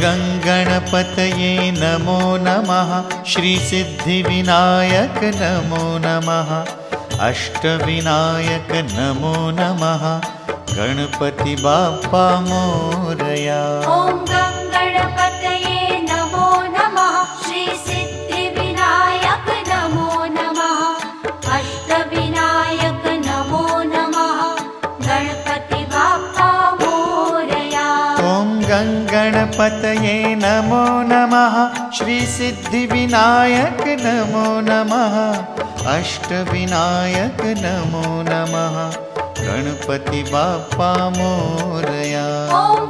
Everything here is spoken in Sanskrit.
गङ्गणपतये नमो नमः। श्रीसिद्धिविनायक नमो नमः। अष्टविनायक नमो नमः। गणपति बाप्पा मोरया। ॐ गङ्गणपतये नमो नमः। श्रीसिद्धिविनायक नमो नमः। अष्टविनायक नमो नमः। गणपति बाप्पा मोरया। ॐ गङ्गणपतये नमो नमः। श्रीसिद्धिविनायक नमो नमः। अष्टविनायक नमो नमः। गणपति बाप्पा मोरया। ॐ